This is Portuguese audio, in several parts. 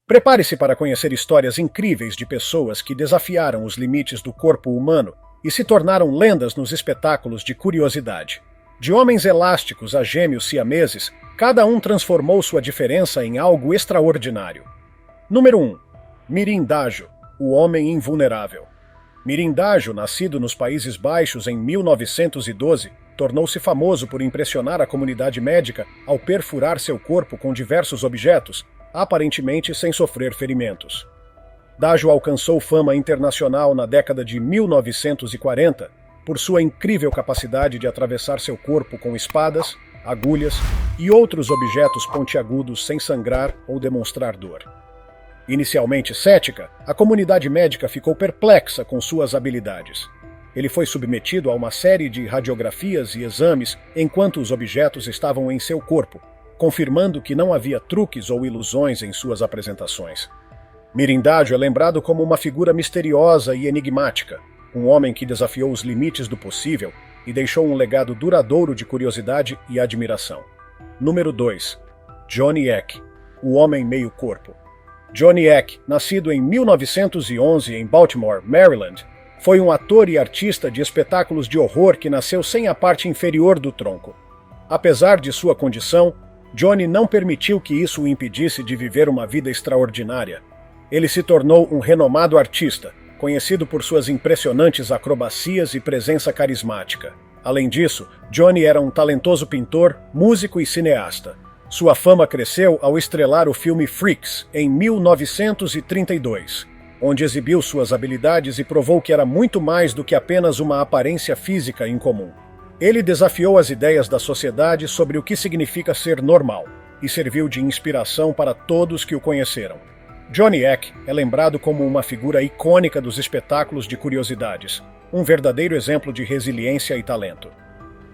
Prepare-se para conhecer histórias incríveis de pessoas que desafiaram os limites do corpo humano e se tornaram lendas nos espetáculos de curiosidade. De homens elásticos a gêmeos siameses, cada um transformou sua diferença em algo extraordinário. Número 1. Mirindajo, o homem invulnerável. Mirindajo, nascido nos Países Baixos em 1912, tornou-se famoso por impressionar a comunidade médica ao perfurar seu corpo com diversos objetos, aparentemente sem sofrer ferimentos. Dajo alcançou fama internacional na década de 1940 por sua incrível capacidade de atravessar seu corpo com espadas, agulhas e outros objetos pontiagudos sem sangrar ou demonstrar dor. Inicialmente cética, a comunidade médica ficou perplexa com suas habilidades. Ele foi submetido a uma série de radiografias e exames enquanto os objetos estavam em seu corpo, confirmando que não havia truques ou ilusões em suas apresentações. Mirindajo é lembrado como uma figura misteriosa e enigmática, um homem que desafiou os limites do possível e deixou um legado duradouro de curiosidade e admiração. Número 2. Johnny Eck, o homem meio-corpo. Johnny Eck, nascido em 1911 em Baltimore, Maryland, foi um ator e artista de espetáculos de horror que nasceu sem a parte inferior do tronco. Apesar de sua condição, Johnny não permitiu que isso o impedisse de viver uma vida extraordinária. Ele se tornou um renomado artista, conhecido por suas impressionantes acrobacias e presença carismática. Além disso, Johnny era um talentoso pintor, músico e cineasta. Sua fama cresceu ao estrelar o filme Freaks, em 1932, onde exibiu suas habilidades e provou que era muito mais do que apenas uma aparência física incomum. Ele desafiou as ideias da sociedade sobre o que significa ser normal e serviu de inspiração para todos que o conheceram. Johnny Eck é lembrado como uma figura icônica dos espetáculos de curiosidades, um verdadeiro exemplo de resiliência e talento.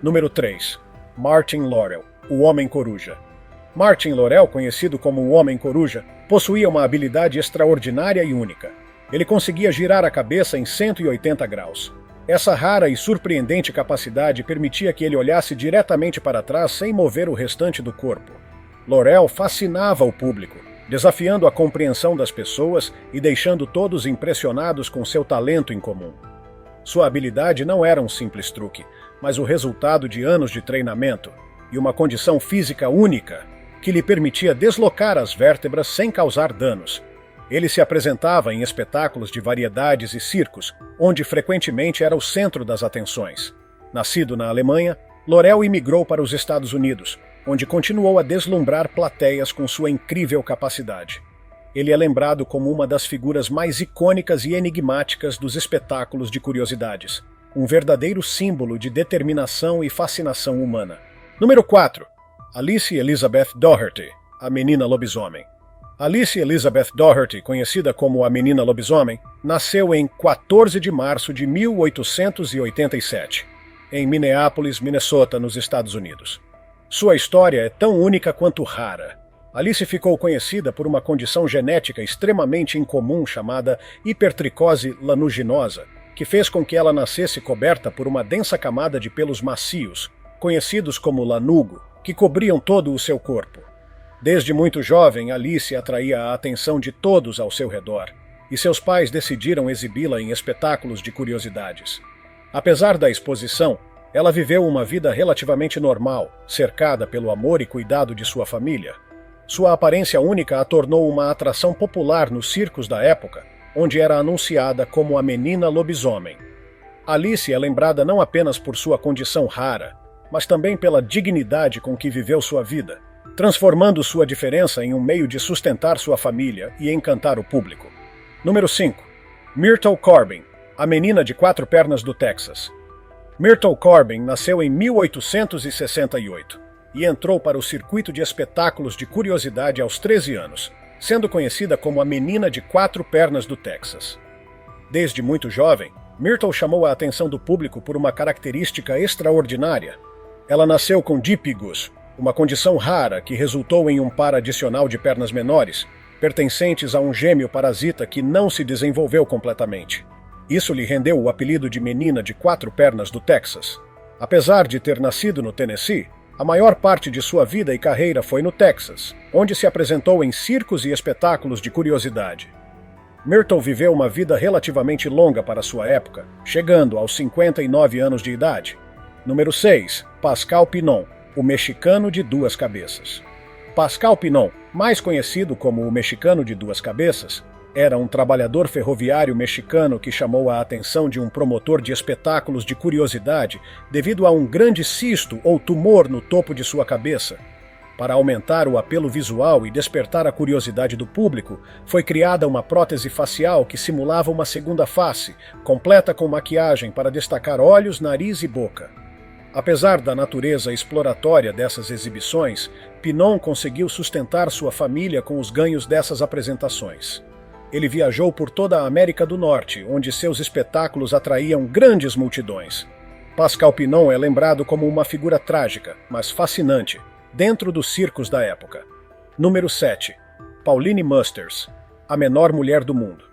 Número 3. Martin Laurel, o Homem Coruja. Martin Laurel, conhecido como o Homem Coruja, possuía uma habilidade extraordinária e única. Ele conseguia girar a cabeça em 180 graus. Essa rara e surpreendente capacidade permitia que ele olhasse diretamente para trás sem mover o restante do corpo. Laurel fascinava o público, desafiando a compreensão das pessoas e deixando todos impressionados com seu talento incomum. Sua habilidade não era um simples truque, mas o resultado de anos de treinamento e uma condição física única que lhe permitia deslocar as vértebras sem causar danos. Ele se apresentava em espetáculos de variedades e circos, onde frequentemente era o centro das atenções. Nascido na Alemanha, Laurel imigrou para os Estados Unidos, onde continuou a deslumbrar plateias com sua incrível capacidade. Ele é lembrado como uma das figuras mais icônicas e enigmáticas dos espetáculos de curiosidades, um verdadeiro símbolo de determinação e fascinação humana. Número 4. Alice Elizabeth Doherty, a Menina Lobisomem. Alice Elizabeth Doherty, conhecida como a Menina Lobisomem, nasceu em 14 de março de 1887, em Minneapolis, Minnesota, nos Estados Unidos. Sua história é tão única quanto rara. Alice ficou conhecida por uma condição genética extremamente incomum chamada hipertricose lanuginosa, que fez com que ela nascesse coberta por uma densa camada de pelos macios, conhecidos como lanugo, que cobriam todo o seu corpo. Desde muito jovem, Alice atraía a atenção de todos ao seu redor, e seus pais decidiram exibi-la em espetáculos de curiosidades. Apesar da exposição, ela viveu uma vida relativamente normal, cercada pelo amor e cuidado de sua família. Sua aparência única a tornou uma atração popular nos circos da época, onde era anunciada como a Menina Lobisomem. Alice é lembrada não apenas por sua condição rara, mas também pela dignidade com que viveu sua vida, transformando sua diferença em um meio de sustentar sua família e encantar o público. Número 5. Myrtle Corbin, a Menina de 4 Pernas do Texas. Myrtle Corbin nasceu em 1868 e entrou para o circuito de espetáculos de curiosidade aos 13 anos, sendo conhecida como a Menina de 4 Pernas do Texas. Desde muito jovem, Myrtle chamou a atenção do público por uma característica extraordinária. Ela nasceu com dípigos, uma condição rara que resultou em um par adicional de pernas menores, pertencentes a um gêmeo parasita que não se desenvolveu completamente. Isso lhe rendeu o apelido de Menina de 4 Pernas do Texas. Apesar de ter nascido no Tennessee, A maior parte de sua vida e carreira foi no Texas, onde se apresentou em circos e espetáculos de curiosidade. Myrtle viveu uma vida relativamente longa para sua época, chegando aos 59 anos de idade. Número 6. Pascal Pinon, o mexicano de duas cabeças. Pascal Pinon, mais conhecido como o mexicano de duas cabeças, era um trabalhador ferroviário mexicano que chamou a atenção de um promotor de espetáculos de curiosidade devido a um grande cisto ou tumor no topo de sua cabeça. Para aumentar o apelo visual e despertar a curiosidade do público, foi criada uma prótese facial que simulava uma segunda face, completa com maquiagem para destacar olhos, nariz e boca. Apesar da natureza exploratória dessas exibições, Pinon conseguiu sustentar sua família com os ganhos dessas apresentações. Ele viajou por toda a América do Norte, onde seus espetáculos atraíam grandes multidões. Pascal Pinon é lembrado como uma figura trágica, mas fascinante, dentro dos circos da época. Número 7. Pauline Musters, a menor mulher do mundo.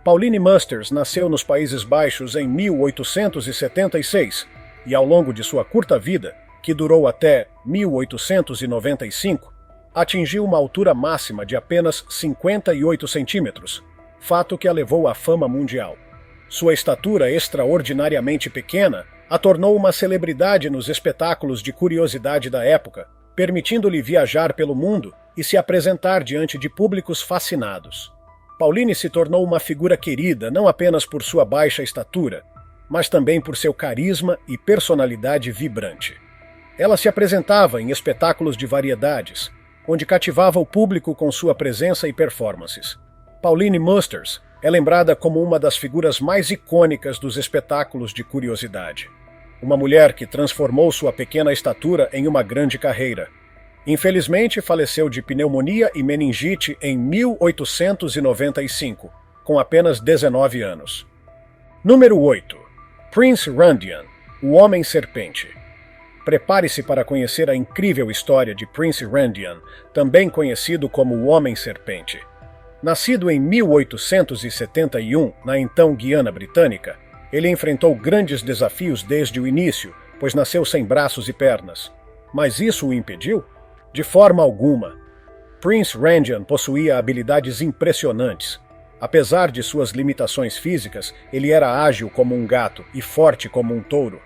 Pauline Musters nasceu nos Países Baixos em 1876 e, ao longo de sua curta vida, que durou até 1895, atingiu uma altura máxima de apenas 58 centímetros, fato que a levou à fama mundial. Sua estatura extraordinariamente pequena a tornou uma celebridade nos espetáculos de curiosidade da época, permitindo-lhe viajar pelo mundo e se apresentar diante de públicos fascinados. Pauline se tornou uma figura querida não apenas por sua baixa estatura, mas também por seu carisma e personalidade vibrante. Ela se apresentava em espetáculos de variedades, onde cativava o público com sua presença e performances. Pauline Musters é lembrada como uma das figuras mais icônicas dos espetáculos de curiosidade. Uma mulher que transformou sua pequena estatura em uma grande carreira. Infelizmente, faleceu de pneumonia e meningite em 1895, com apenas 19 anos. Número 8. Prince Randian, o Homem-Serpente. Prepare-se para conhecer a incrível história de Prince Randian, também conhecido como o Homem-Serpente. Nascido em 1871, na então Guiana Britânica, ele enfrentou grandes desafios desde o início, pois nasceu sem braços e pernas. Mas isso o impediu? De forma alguma. Prince Randian possuía habilidades impressionantes. Apesar de suas limitações físicas, ele era ágil como um gato e forte como um touro.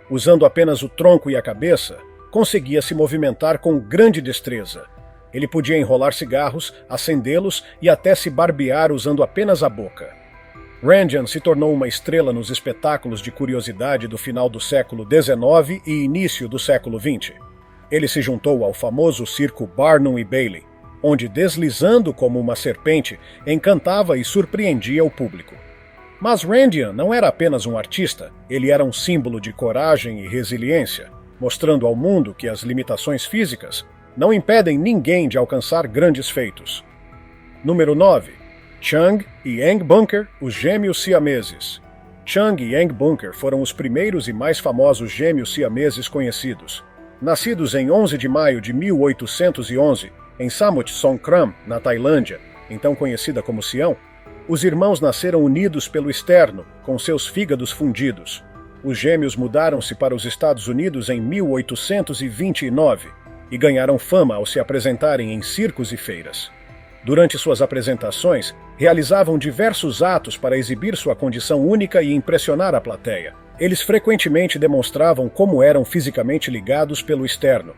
Usando apenas o tronco e a cabeça, conseguia se movimentar com grande destreza. Ele podia enrolar cigarros, acendê-los e até se barbear usando apenas a boca. Randian se tornou uma estrela nos espetáculos de curiosidade do final do século XIX e início do século XX. Ele se juntou ao famoso circo Barnum e Bailey, onde, deslizando como uma serpente, encantava e surpreendia o público. Mas Randian não era apenas um artista, ele era um símbolo de coragem e resiliência, mostrando ao mundo que as limitações físicas não impedem ninguém de alcançar grandes feitos. Número 9. Chang e Eng Bunker, os gêmeos siameses. Chang e Eng Bunker foram os primeiros e mais famosos gêmeos siameses conhecidos. Nascidos em 11 de maio de 1811, em Samut Songkhram, na Tailândia, então conhecida como Sião, os irmãos nasceram unidos pelo externo, com seus fígados fundidos. Os gêmeos mudaram-se para os Estados Unidos em 1829 e ganharam fama ao se apresentarem em circos e feiras. Durante suas apresentações, realizavam diversos atos para exibir sua condição única e impressionar a plateia. Eles frequentemente demonstravam como eram fisicamente ligados pelo externo,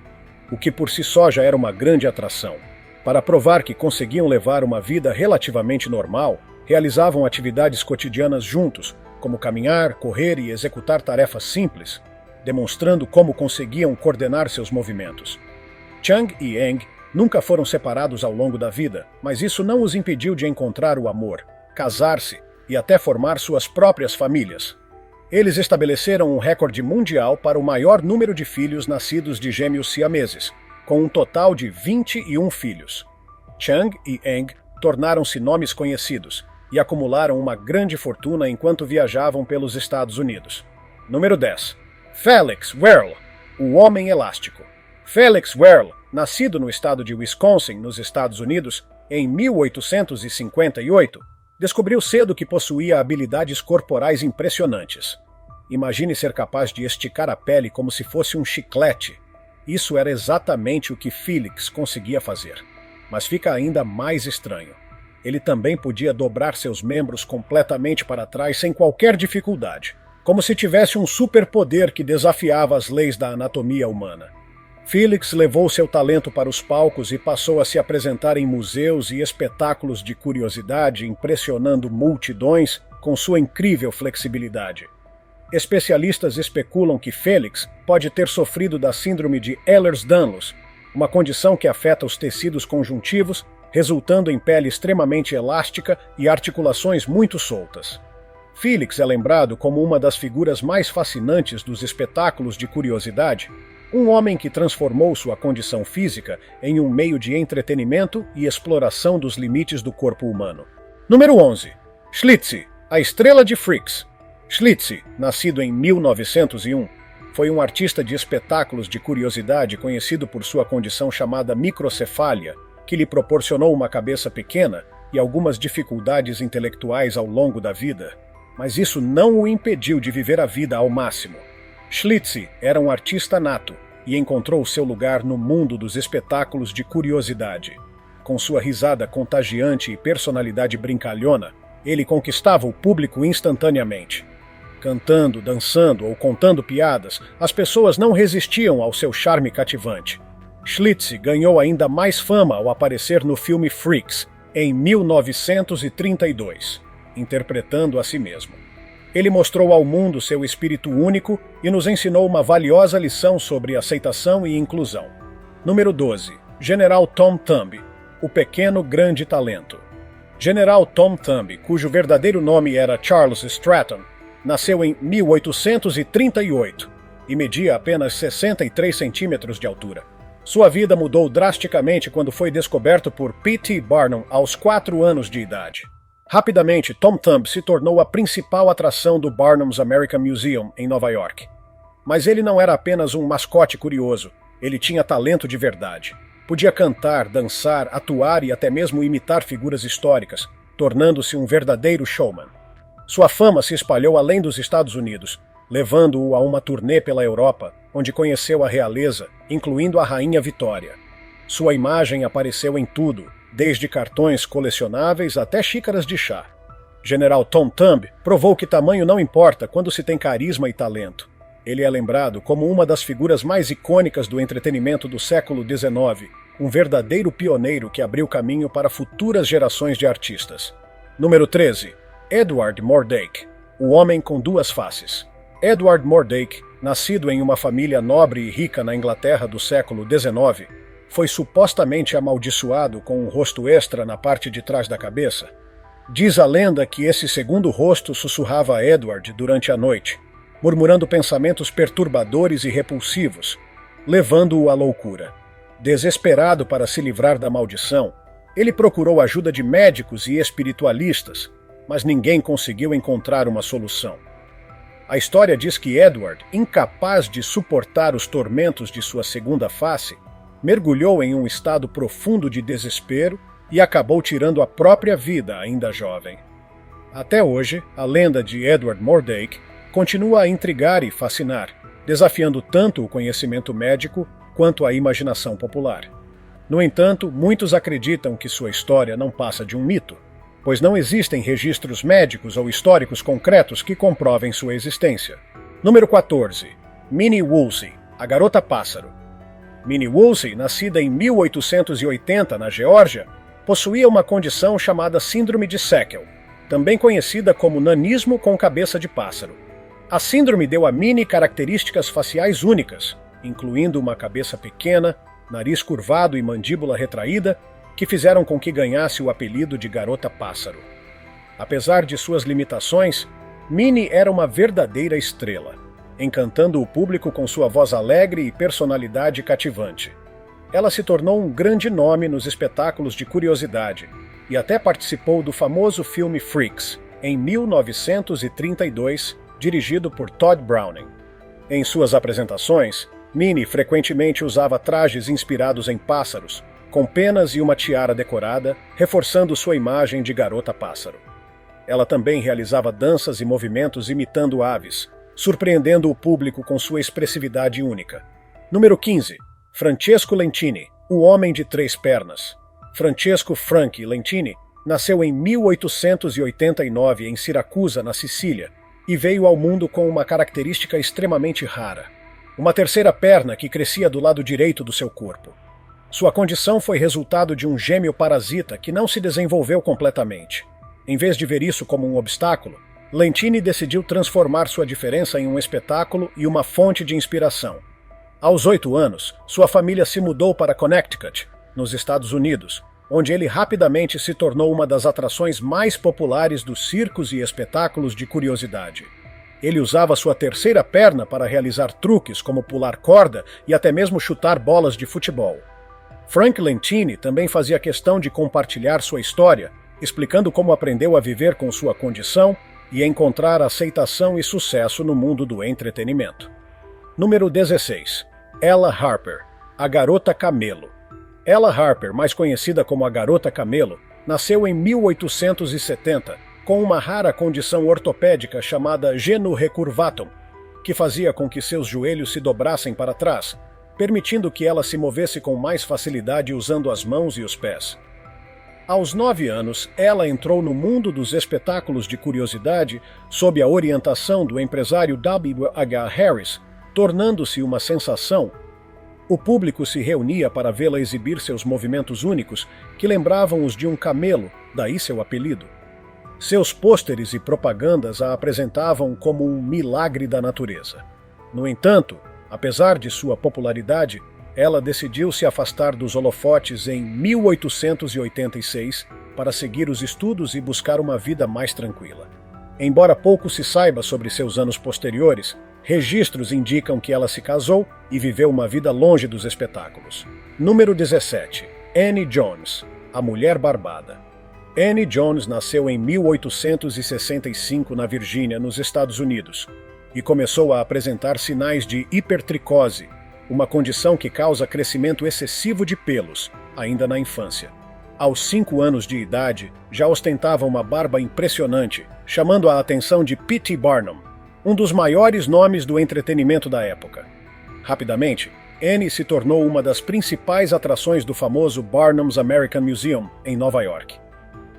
o que por si só já era uma grande atração. Para provar que conseguiam levar uma vida relativamente normal, realizavam atividades cotidianas juntos, como caminhar, correr e executar tarefas simples, demonstrando como conseguiam coordenar seus movimentos. Chang e Eng nunca foram separados ao longo da vida, mas isso não os impediu de encontrar o amor, casar-se e até formar suas próprias famílias. Eles estabeleceram um recorde mundial para o maior número de filhos nascidos de gêmeos siameses, com um total de 21 filhos. Chang e Eng tornaram-se nomes conhecidos e acumularam uma grande fortuna enquanto viajavam pelos Estados Unidos. Número 10. Felix Werle, o Homem Elástico. Felix Werle, nascido no estado de Wisconsin, nos Estados Unidos, em 1858, descobriu cedo que possuía habilidades corporais impressionantes. Imagine ser capaz de esticar a pele como se fosse um chiclete. Isso era exatamente o que Felix conseguia fazer. Mas fica ainda mais estranho. Ele também podia dobrar seus membros completamente para trás sem qualquer dificuldade, como se tivesse um superpoder que desafiava as leis da anatomia humana. Felix levou seu talento para os palcos e passou a se apresentar em museus e espetáculos de curiosidade, impressionando multidões com sua incrível flexibilidade. Especialistas especulam que Felix pode ter sofrido da síndrome de Ehlers-Danlos, uma condição que afeta os tecidos conjuntivos, resultando em pele extremamente elástica e articulações muito soltas. Felix é lembrado como uma das figuras mais fascinantes dos espetáculos de curiosidade, um homem que transformou sua condição física em um meio de entretenimento e exploração dos limites do corpo humano. Número 11. Schlitzie, a estrela de Freaks. Schlitzie, nascido em 1901, foi um artista de espetáculos de curiosidade conhecido por sua condição chamada microcefália, que lhe proporcionou uma cabeça pequena e algumas dificuldades intelectuais ao longo da vida. Mas isso não o impediu de viver a vida ao máximo. Schlitzie era um artista nato e encontrou seu lugar no mundo dos espetáculos de curiosidade. Com sua risada contagiante e personalidade brincalhona, ele conquistava o público instantaneamente. Cantando, dançando ou contando piadas, as pessoas não resistiam ao seu charme cativante. Schlitzie ganhou ainda mais fama ao aparecer no filme Freaks, em 1932, interpretando a si mesmo. Ele mostrou ao mundo seu espírito único e nos ensinou uma valiosa lição sobre aceitação e inclusão. Número 12. General Tom Thumb, o pequeno grande talento. General Tom Thumb, cujo verdadeiro nome era Charles Stratton, nasceu em 1838 e media apenas 63 centímetros de altura. Sua vida mudou drasticamente quando foi descoberto por P.T. Barnum aos 4 anos de idade. Rapidamente, Tom Thumb se tornou a principal atração do Barnum's American Museum, em Nova York. Mas ele não era apenas um mascote curioso, ele tinha talento de verdade. Podia cantar, dançar, atuar e até mesmo imitar figuras históricas, tornando-se um verdadeiro showman. Sua fama se espalhou além dos Estados Unidos, levando-o a uma turnê pela Europa, onde conheceu a realeza, incluindo a Rainha Vitória. Sua imagem apareceu em tudo, desde cartões colecionáveis até xícaras de chá. General Tom Thumb provou que tamanho não importa quando se tem carisma e talento. Ele é lembrado como uma das figuras mais icônicas do entretenimento do século XIX, um verdadeiro pioneiro que abriu caminho para futuras gerações de artistas. Número 13. Edward Mordache, o homem com duas faces. Edward Mordache, nascido em uma família nobre e rica na Inglaterra do século XIX, foi supostamente amaldiçoado com um rosto extra na parte de trás da cabeça. Diz a lenda que esse segundo rosto sussurrava a Edward durante a noite, murmurando pensamentos perturbadores e repulsivos, levando-o à loucura. Desesperado para se livrar da maldição, ele procurou ajuda de médicos e espiritualistas, mas ninguém conseguiu encontrar uma solução. A história diz que Edward, incapaz de suportar os tormentos de sua segunda face, mergulhou em um estado profundo de desespero e acabou tirando a própria vida ainda jovem. Até hoje, a lenda de Edward Mordache continua a intrigar e fascinar, desafiando tanto o conhecimento médico quanto a imaginação popular. No entanto, muitos acreditam que sua história não passa de um mito, pois não existem registros médicos ou históricos concretos que comprovem sua existência. Número 14. Minnie Woolsey, a garota pássaro. Minnie Woolsey, nascida em 1880 na Geórgia, possuía uma condição chamada Síndrome de Seckel, também conhecida como nanismo com cabeça de pássaro. A síndrome deu a Minnie características faciais únicas, incluindo uma cabeça pequena, nariz curvado e mandíbula retraída, que fizeram com que ganhasse o apelido de Garota Pássaro. Apesar de suas limitações, Minnie era uma verdadeira estrela, encantando o público com sua voz alegre e personalidade cativante. Ela se tornou um grande nome nos espetáculos de curiosidade e até participou do famoso filme Freaks, em 1932, dirigido por Todd Browning. Em suas apresentações, Minnie frequentemente usava trajes inspirados em pássaros, com penas e uma tiara decorada, reforçando sua imagem de garota pássaro. Ela também realizava danças e movimentos imitando aves, surpreendendo o público com sua expressividade única. Número 15. Francesco Lentini, o homem de três pernas. Francesco Frank Lentini nasceu em 1889 em Siracusa, na Sicília, e veio ao mundo com uma característica extremamente rara: uma terceira perna que crescia do lado direito do seu corpo. Sua condição foi resultado de um gêmeo parasita que não se desenvolveu completamente. Em vez de ver isso como um obstáculo, Lentini decidiu transformar sua diferença em um espetáculo e uma fonte de inspiração. Aos 8 anos, sua família se mudou para Connecticut, nos Estados Unidos, onde ele rapidamente se tornou uma das atrações mais populares dos circos e espetáculos de curiosidade. Ele usava sua terceira perna para realizar truques como pular corda e até mesmo chutar bolas de futebol. Frank Lentini também fazia questão de compartilhar sua história, explicando como aprendeu a viver com sua condição e encontrar aceitação e sucesso no mundo do entretenimento. Número 16. Ella Harper, a Garota Camelo. Ella Harper, mais conhecida como a Garota Camelo, nasceu em 1870 com uma rara condição ortopédica chamada genu recurvatum, que fazia com que seus joelhos se dobrassem para trás, permitindo que ela se movesse com mais facilidade usando as mãos e os pés. Aos 9 anos, ela entrou no mundo dos espetáculos de curiosidade sob a orientação do empresário W. H. Harris, tornando-se uma sensação. O público se reunia para vê-la exibir seus movimentos únicos, que lembravam os de um camelo, daí seu apelido. Seus pôsteres e propagandas a apresentavam como um milagre da natureza. No entanto, apesar de sua popularidade, ela decidiu se afastar dos holofotes em 1886 para seguir os estudos e buscar uma vida mais tranquila. Embora pouco se saiba sobre seus anos posteriores, registros indicam que ela se casou e viveu uma vida longe dos espetáculos. Número 17. Annie Jones, a Mulher Barbada. Annie Jones nasceu em 1865 na Virgínia, nos Estados Unidos, e começou a apresentar sinais de hipertricose, uma condição que causa crescimento excessivo de pelos, ainda na infância. Aos 5 anos de idade, já ostentava uma barba impressionante, chamando a atenção de P.T. Barnum, um dos maiores nomes do entretenimento da época. Rapidamente, Annie se tornou uma das principais atrações do famoso Barnum's American Museum, em Nova York.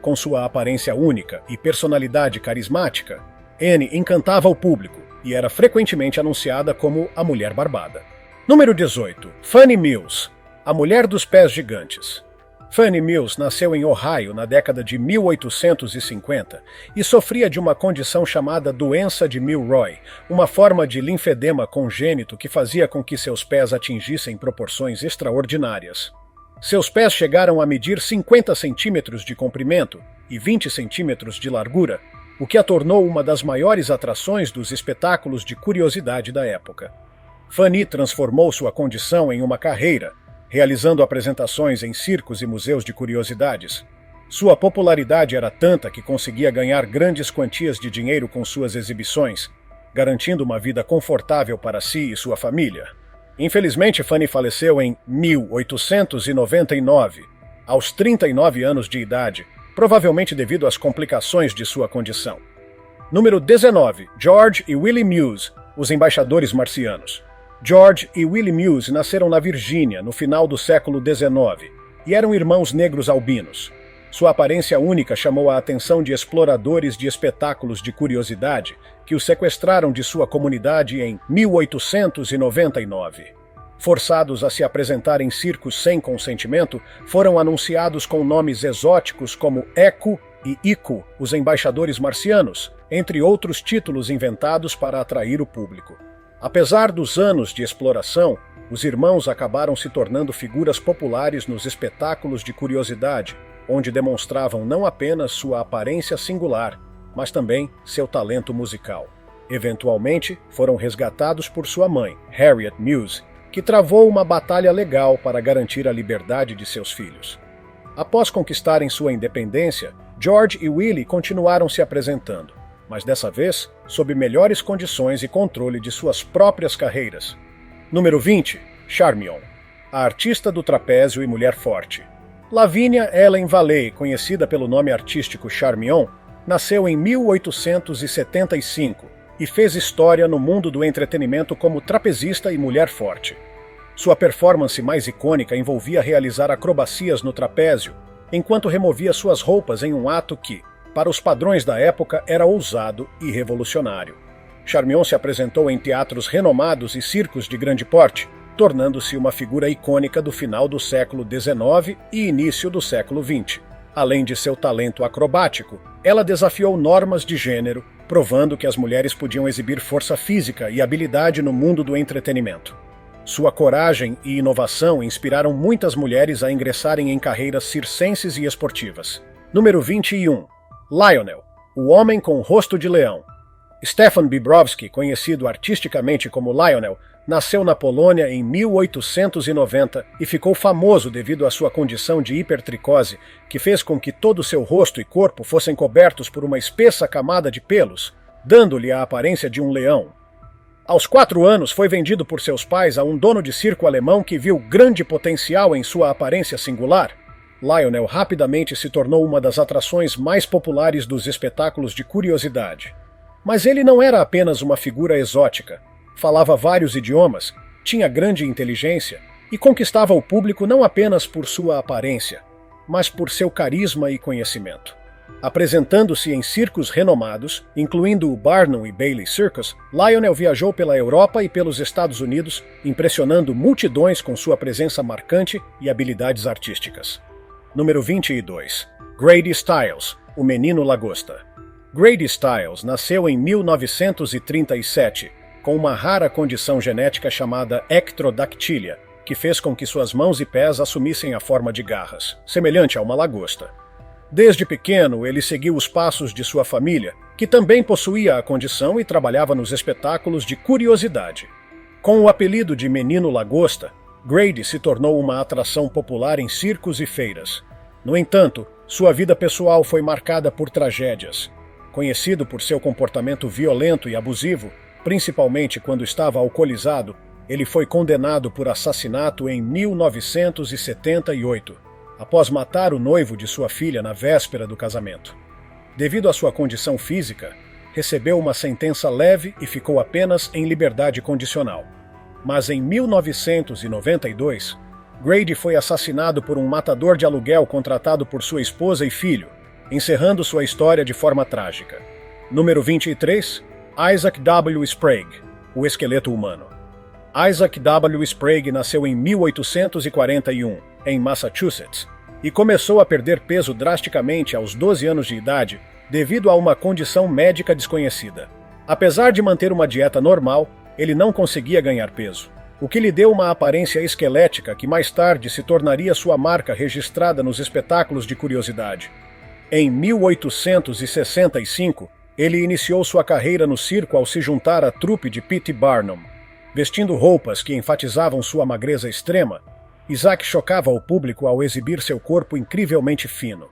Com sua aparência única e personalidade carismática, Annie encantava o público e era frequentemente anunciada como a Mulher Barbada. Número 18. Fannie Mills, a Mulher dos Pés Gigantes. Fannie Mills nasceu em Ohio na década de 1850 e sofria de uma condição chamada doença de Milroy, uma forma de linfedema congênito que fazia com que seus pés atingissem proporções extraordinárias. Seus pés chegaram a medir 50 centímetros de comprimento e 20 centímetros de largura, o que a tornou uma das maiores atrações dos espetáculos de curiosidade da época. Fannie transformou sua condição em uma carreira, realizando apresentações em circos e museus de curiosidades. Sua popularidade era tanta que conseguia ganhar grandes quantias de dinheiro com suas exibições, garantindo uma vida confortável para si e sua família. Infelizmente, Fannie faleceu em 1899, aos 39 anos de idade, provavelmente devido às complicações de sua condição. Número 19. George e Willie Muse, os embaixadores marcianos. George e Willie Muse nasceram na Virgínia no final do século XIX e eram irmãos negros albinos. Sua aparência única chamou a atenção de exploradores de espetáculos de curiosidade que os sequestraram de sua comunidade em 1899. Forçados a se apresentar em circos sem consentimento, foram anunciados com nomes exóticos como Eco e Ico, os embaixadores marcianos, entre outros títulos inventados para atrair o público. Apesar dos anos de exploração, os irmãos acabaram se tornando figuras populares nos espetáculos de curiosidade, onde demonstravam não apenas sua aparência singular, mas também seu talento musical. Eventualmente, foram resgatados por sua mãe, Harriet Muse, que travou uma batalha legal para garantir a liberdade de seus filhos. Após conquistarem sua independência, George e Willie continuaram se apresentando, mas dessa vez sob melhores condições e controle de suas próprias carreiras. Número 20. Charmion, a artista do trapézio e mulher forte. Lavinia Ellen Valley, conhecida pelo nome artístico Charmion, nasceu em 1875 e fez história no mundo do entretenimento como trapezista e mulher forte. Sua performance mais icônica envolvia realizar acrobacias no trapézio, enquanto removia suas roupas em um ato que, para os padrões da época, era ousado e revolucionário. Charmion se apresentou em teatros renomados e circos de grande porte, tornando-se uma figura icônica do final do século XIX e início do século XX. Além de seu talento acrobático, ela desafiou normas de gênero, provando que as mulheres podiam exibir força física e habilidade no mundo do entretenimento. Sua coragem e inovação inspiraram muitas mulheres a ingressarem em carreiras circenses e esportivas. Número 21. Lionel, o homem com rosto de leão. Stefan Bobrovsky, conhecido artisticamente como Lionel, nasceu na Polônia em 1890 e ficou famoso devido à sua condição de hipertricose, que fez com que todo seu rosto e corpo fossem cobertos por uma espessa camada de pelos, dando-lhe a aparência de um leão. Aos 4 anos, foi vendido por seus pais a um dono de circo alemão que viu grande potencial em sua aparência singular. Lionel rapidamente se tornou uma das atrações mais populares dos espetáculos de curiosidade. Mas ele não era apenas uma figura exótica. Falava vários idiomas, tinha grande inteligência e conquistava o público não apenas por sua aparência, mas por seu carisma e conhecimento. Apresentando-se em circos renomados, incluindo o Barnum e Bailey Circus, Lionel viajou pela Europa e pelos Estados Unidos, impressionando multidões com sua presença marcante e habilidades artísticas. Número 22. Grady Stiles, o Menino Lagosta. Grady Stiles nasceu em 1937, com uma rara condição genética chamada ectrodactília, que fez com que suas mãos e pés assumissem a forma de garras, semelhante a uma lagosta. Desde pequeno, ele seguiu os passos de sua família, que também possuía a condição e trabalhava nos espetáculos de curiosidade. Com o apelido de Menino Lagosta, Grady se tornou uma atração popular em circos e feiras. No entanto, sua vida pessoal foi marcada por tragédias. Conhecido por seu comportamento violento e abusivo, principalmente quando estava alcoolizado, ele foi condenado por assassinato em 1978, após matar o noivo de sua filha na véspera do casamento. Devido à sua condição física, recebeu uma sentença leve e ficou apenas em liberdade condicional. Mas em 1992, Grady foi assassinado por um matador de aluguel contratado por sua esposa e filho, encerrando sua história de forma trágica. Número 23. Isaac W. Sprague, o esqueleto humano. Isaac W. Sprague nasceu em 1841, em Massachusetts, e começou a perder peso drasticamente aos 12 anos de idade devido a uma condição médica desconhecida. Apesar de manter uma dieta normal, ele não conseguia ganhar peso, o que lhe deu uma aparência esquelética que mais tarde se tornaria sua marca registrada nos espetáculos de curiosidade. Em 1865, ele iniciou sua carreira no circo ao se juntar à trupe de P.T. Barnum. Vestindo roupas que enfatizavam sua magreza extrema, Isaac chocava o público ao exibir seu corpo incrivelmente fino.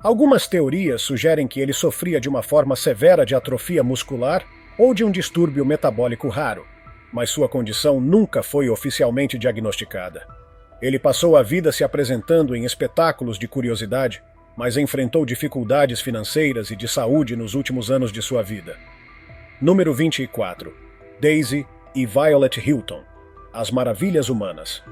Algumas teorias sugerem que ele sofria de uma forma severa de atrofia muscular ou de um distúrbio metabólico raro, mas sua condição nunca foi oficialmente diagnosticada. Ele passou a vida se apresentando em espetáculos de curiosidade, mas enfrentou dificuldades financeiras e de saúde nos últimos anos de sua vida. Número 24. Daisy e Violet Hilton, as Maravilhas Humanas.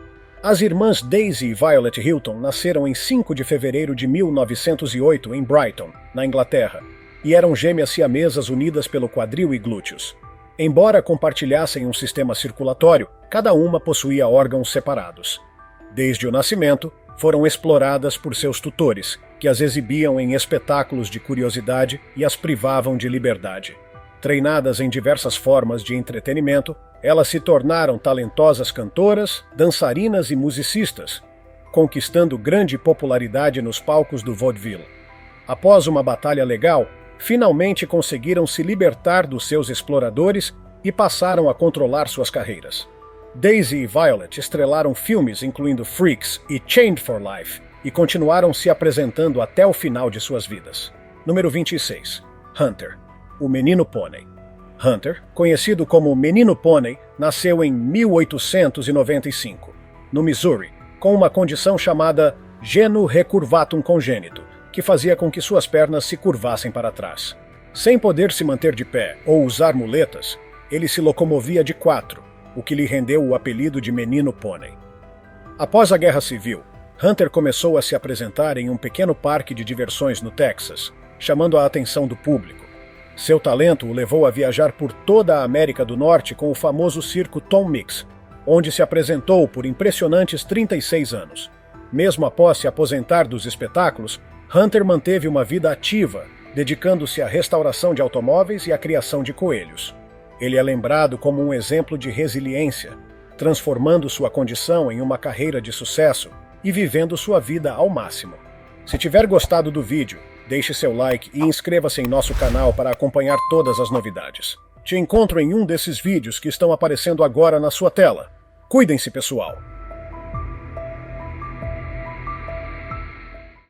As irmãs Daisy e Violet Hilton nasceram em 5 de fevereiro de 1908 em Brighton, na Inglaterra, e eram gêmeas siamesas unidas pelo quadril e glúteos. Embora compartilhassem um sistema circulatório, cada uma possuía órgãos separados. Desde o nascimento, foram exploradas por seus tutores, que as exibiam em espetáculos de curiosidade e as privavam de liberdade. Treinadas em diversas formas de entretenimento, elas se tornaram talentosas cantoras, dançarinas e musicistas, conquistando grande popularidade nos palcos do vaudeville. Após uma batalha legal, finalmente conseguiram se libertar dos seus exploradores e passaram a controlar suas carreiras. Daisy e Violet estrelaram filmes incluindo Freaks e Chained for Life e continuaram se apresentando até o final de suas vidas. Número 26. Hunter, o Menino Pônei. Hunter, conhecido como Menino Pônei, nasceu em 1895, no Missouri, com uma condição chamada genu recurvatum congênito, que fazia com que suas pernas se curvassem para trás. Sem poder se manter de pé ou usar muletas, ele se locomovia de 4, o que lhe rendeu o apelido de Menino Pônei. Após a Guerra Civil, Hunter começou a se apresentar em um pequeno parque de diversões no Texas, chamando a atenção do público. Seu talento o levou a viajar por toda a América do Norte com o famoso circo Tom Mix, onde se apresentou por impressionantes 36 anos. Mesmo após se aposentar dos espetáculos, Hunter manteve uma vida ativa, dedicando-se à restauração de automóveis e à criação de coelhos. Ele é lembrado como um exemplo de resiliência, transformando sua condição em uma carreira de sucesso e vivendo sua vida ao máximo. Se tiver gostado do vídeo, deixe seu like e inscreva-se em nosso canal para acompanhar todas as novidades. Te encontro em um desses vídeos que estão aparecendo agora na sua tela. Cuidem-se, pessoal!